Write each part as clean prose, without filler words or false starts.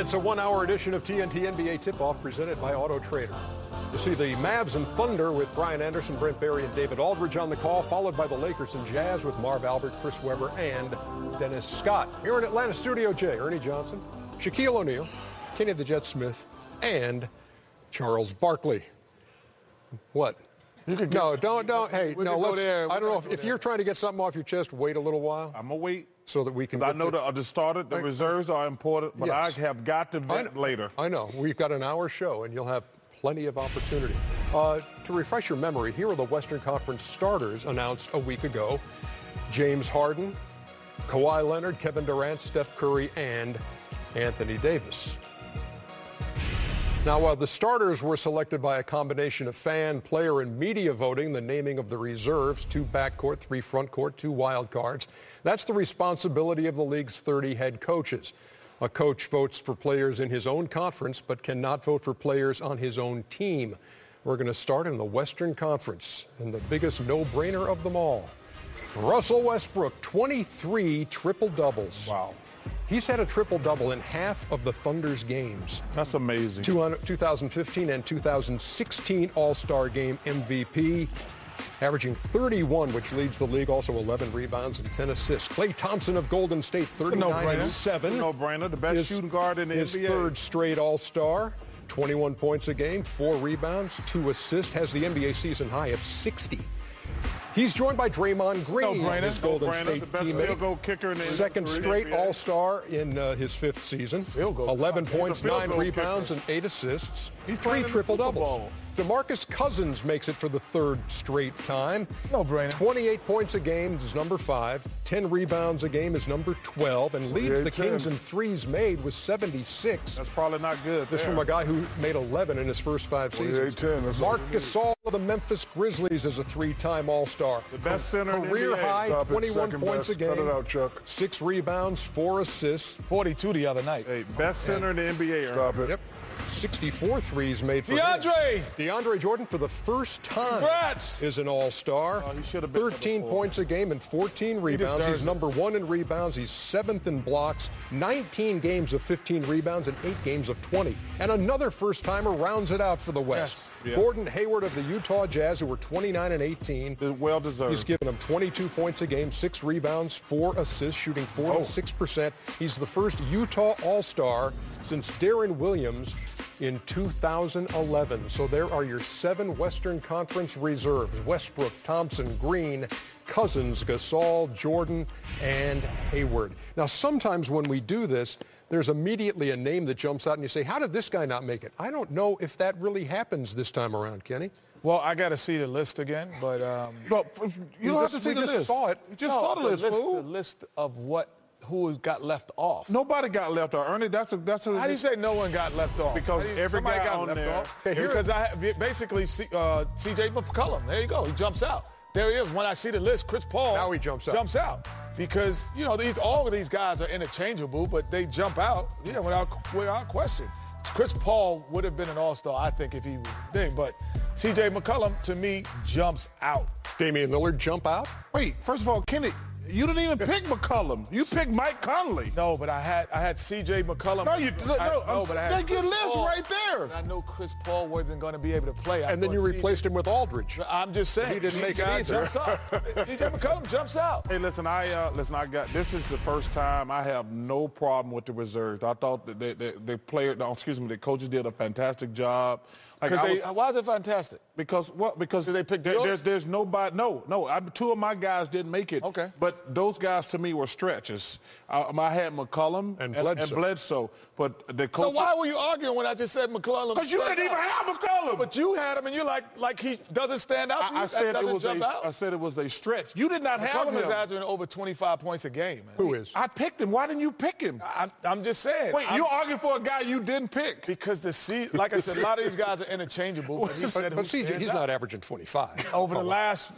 It's a one-hour edition of TNT NBA Tip-Off presented by Auto Trader. You see the Mavs and Thunder with Brian Anderson, Brent Barry, and David Aldridge on the call, followed by the Lakers and Jazz with Marv Albert, Chris Webber, and Dennis Scott. Here in Atlanta, Studio J, Ernie Johnson, Shaquille O'Neal, Kenny the Jet Smith, and Charles Barkley. What? No, don't. Hey, no, let's. I don't know if you're trying to get something off your chest, wait a little while. I'm going to wait. So that we can. I know the started, the reserves are important, but yes. I have got to vent later. I know. We've got an hour show, and you'll have plenty of opportunity. To refresh your memory, here are the Western Conference starters announced a week ago. James Harden, Kawhi Leonard, Kevin Durant, Steph Curry, and Anthony Davis. Now, while the starters were selected by a combination of fan, player, and media voting, the naming of the reserves, 2 backcourt, 3 frontcourt, 2 wild cards, that's the responsibility of the league's 30 head coaches. A coach votes for players in his own conference, but cannot vote for players on his own team. We're going to start in the Western Conference, and the biggest no-brainer of them all. Russell Westbrook, 23 triple-doubles. Wow. He's had a triple-double in half of the Thunder's games. That's amazing. 2015 and 2016 All-Star Game MVP, averaging 31, which leads the league, also 11 rebounds and 10 assists. Klay Thompson of Golden State, 39 and 7. No-brainer, the best shooting guard in the NBA. His third straight All-Star, 21 points a game, 4 rebounds, 2 assists, has the NBA season high of 60. He's joined by Draymond Green, his Golden State teammate. Field goal kicker in the second straight All-Star in his 5th season. 11 points, 9 rebounds, and 8 assists. 3 triple-doubles. DeMarcus Cousins makes it for the 3rd straight time. No brainer. 28 points a game is number 5. 10 rebounds a game is number 12. And leads the Kings in threes made with 76. That's probably not good. This from a guy who made 11 in his first 5 seasons. Marc Gasol of the Memphis Grizzlies is a 3-time All-Star. The best center in the NBA. Career high, 21 points a game. Cut it out, Chuck. 6 rebounds, 4 assists. 42 the other night. Hey, best center in the NBA. Stop it. Yep. 64 threes made for DeAndre Jordan for the first time is an All-Star. He should have been 13 points a game and 14 rebounds. He's number 1 in rebounds. He's 7th in blocks. 19 games of 15 rebounds and 8 games of 20. And another first-timer rounds it out for the West. Yes. Gordon Hayward of the Utah Jazz, who were 29 and 18. Well deserved. He's given them 22 points a game, 6 rebounds, 4 assists, shooting 46%. He's the first Utah All-Star since Darren Williams in 2011. So there are your 7 Western Conference reserves: Westbrook, Thompson, Green, Cousins, Gasol, Jordan, and Hayward. Now, sometimes when we do this, there's immediately a name that jumps out and you say, how did this guy not make it? I don't know if that really happens this time around, Kenny. Well, I got to see the list again, but... you don't have to see the list. We just saw it. You just saw the list, fool. The list of who got left off. Nobody got left off. Ernie, that's How do you say no one got left off? Because every guy got on left there. off. Because I basically C.J. McCollum. There you go. He jumps out. There he is. When I see the list, Chris Paul now he jumps out. Because, all of these guys are interchangeable, but they jump out, without question. Chris Paul would have been an All-Star, I think, if he was a thing. But C.J. McCollum, to me, jumps out. Damian Lillard jump out? Wait, first of all, Kenny, you didn't even pick McCollum. You picked Mike Conley. No, but I had C.J. McCollum. That's your list right there. I know Chris Paul wasn't going to be able to play. And then you replaced him with Aldridge. I'm just saying. He didn't make it either. Jumps out. C.J. McCollum jumps out. Hey, listen, this is the first time I have no problem with the reserves. I thought that the coaches did a fantastic job. Why is it fantastic? Because they picked there's nobody. No. 2 of my guys didn't make it. Okay. But those guys to me were stretches. I had McCollum and Bledsoe. But the coach. So why were you arguing when I just said McCollum? Because you didn't even have McCollum. But you had him, and you're like he doesn't stand out to you. I said it was a stretch. You did not have him. McCollum is averaging over 25 points a game. Man. Who is? I picked him. Why didn't you pick him? I'm just saying. Wait, you're arguing for a guy you didn't pick? Because like I said, a lot of these guys are interchangeable. But CJ, he's not averaging 25. Over the last,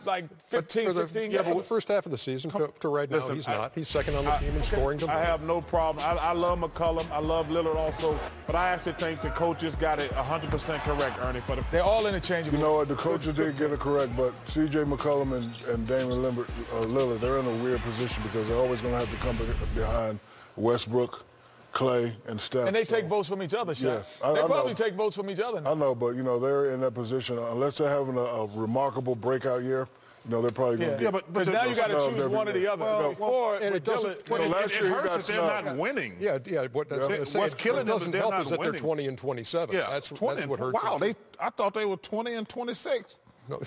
15, 16 games. Yeah, but the first half of the season to right now, he's not. He's second on the team in scoring. I have no problem. I love McCollum. I love Lillard also. But I actually think the coaches got it 100% correct, Ernie. They're all interchangeable. You know what? The coaches did get it correct, but C.J. McCollum and Damian Lillard, they're in a weird position because they're always going to have to come behind Westbrook, Clay, and Steph. And they take votes from each other, Shaq. Yeah, They I probably know. take votes from each other now. I know, but, you know, they're in that position. Unless they're having a remarkable breakout year, you know, they're probably going to get... Yeah, but Because now you got to choose one or the other. Before, and it doesn't... It hurts that they're not winning. Yeah. What that's going to say. What's killing them is doesn't they're help not is that they're winning. 20 and 27. Yeah, That's 20 what hurts. Wow, I thought they were 20 and 26. No,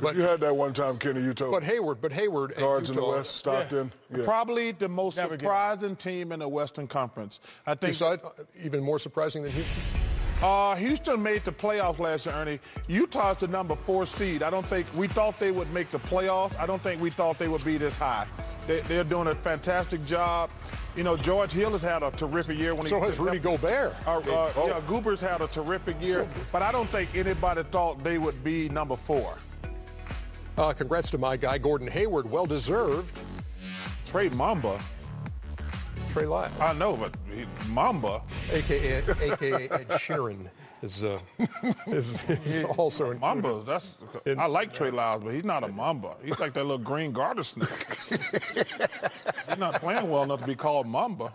But you had that one time, Kenny, you told But Hayward and guards in the Utah, West, Stockton. Yeah. Probably the most surprising team in the Western Conference. I think even more surprising than Houston? Houston made the playoffs last year, Ernie. Utah's the number 4 seed. I don't think we thought they would make the playoffs. I don't think we thought they would be this high. They're doing a fantastic job. You know, George Hill has had a terrific year. So has Rudy Gobert. Yeah, Goober's had a terrific year, but I don't think anybody thought they would be number 4. Congrats to my guy, Gordon Hayward. Well-deserved. Trey Mamba. Trey Lyle. I know, but Mamba. A.K.A. Ed Sheeran is also in Mamba, I like Trey Lyles, but he's not a Mamba. He's like that little green garter snake. He's not playing well enough to be called Mamba.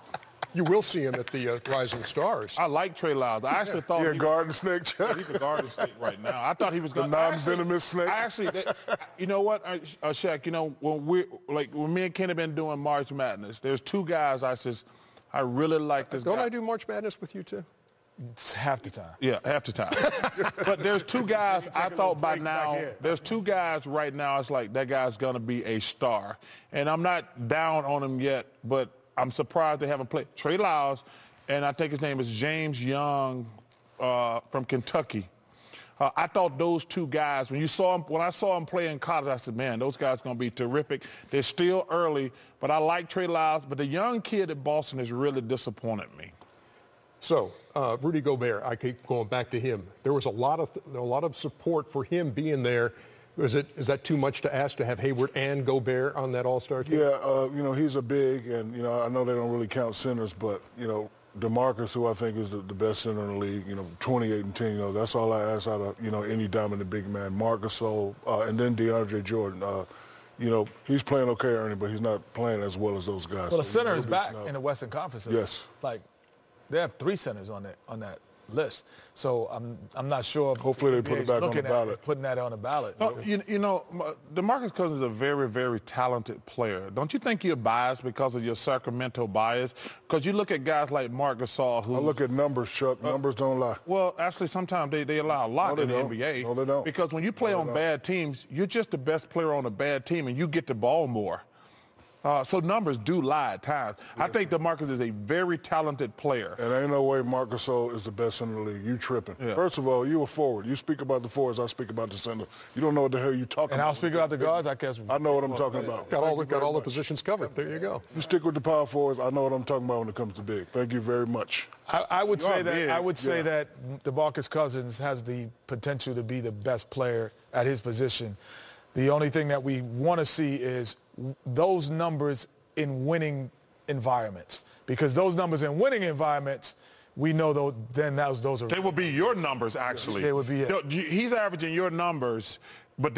You will see him at the Rising Stars. I like Trey Lyles. I actually thought a garden snake, Chuck. he's a garden snake right now. I thought he was going to non-venomous snake. You know what, Shaq? You know when me and Ken have been doing March Madness, there's 2 guys I really like this. Don't guy. I do March Madness with you too? It's half the time. Yeah, half the time. But there's 2 guys I thought by now, there's 2 guys right now, it's like that guy's going to be a star. And I'm not down on him yet, but I'm surprised they haven't played. Trey Lyles, and I think his name is James Young from Kentucky. I thought those 2 guys, when I saw him play in college, I said, man, those guys are going to be terrific. They're still early, but I like Trey Lyles. But the young kid at Boston has really disappointed me. So, Rudy Gobert, I keep going back to him. There was a lot of support for him being there. Is that too much to ask to have Hayward and Gobert on that All-Star team? Yeah, you know, he's a big, and, you know, I know they don't really count centers, but, you know, DeMarcus, who I think is the best center in the league, you know, 28 and 10, you know, that's all I ask out of, you know, any dominant big man. Marcus, and then DeAndre Jordan. You know, he's playing okay, Ernie, but he's not playing as well as those guys. Well, the center is back in the Western Conference. Yes. Like, they have 3 centers on that list. So I'm not sure. Hopefully they put it back on the ballot. Putting that on the ballot. You know, DeMarcus Cousins is a very, very talented player. Don't you think you're biased because of your Sacramento bias? Because you look at guys like Marc Gasol, who... I look at numbers, Chuck. Numbers don't lie. Well, actually, sometimes they allow a lot in the NBA. No, they don't. Because when you play on bad teams, you're just the best player on a bad team, and you get the ball more. So numbers do lie at times. I think DeMarcus is a very talented player. And ain't no way Marc Gasol is the best in the league. You tripping. Yeah. First of all, you a forward. You speak about the forwards, I speak about the center. You don't know what the hell you talking about. And I'll speak about the guards, I guess. I know what I'm talking about. Got all the positions covered. There you go. You stick with the power forwards, I know what I'm talking about when it comes to big. Thank you very much. I would say that DeMarcus Cousins has the potential to be the best player at his position. The only thing that we want to see is those numbers in winning environments, because those numbers in winning environments, we know those are. They will be your numbers, actually. They would be it. He's averaging your numbers, but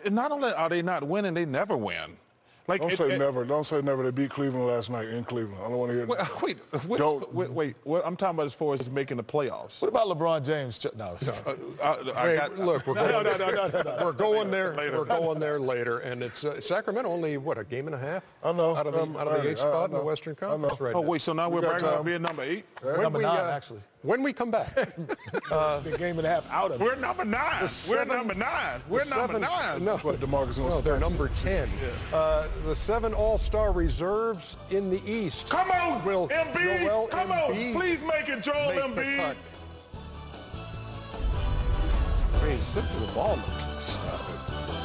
not only are they not winning, they never win. Like, don't say never. Don't say never. They beat Cleveland last night in Cleveland. I don't want to hear that. Wait. What I'm talking about as far as making the playoffs. What about LeBron James? No. Look, we're going there. We're going there later, and it's Sacramento only a game and a half? I know. Out of the 8th spot in the Western Conference right now. Oh wait, so now we're bragging about being number 8. Number 9, actually. When we come back, the game and a half out of it. We're number 9. We're number 9. We're number 9. No, but DeMarcus no, they're number 10. The 7 All-Star reserves in the East. Come on, Embiid. Come on, please make it Joel Embiid. Hey, sit to the ball. Stop it.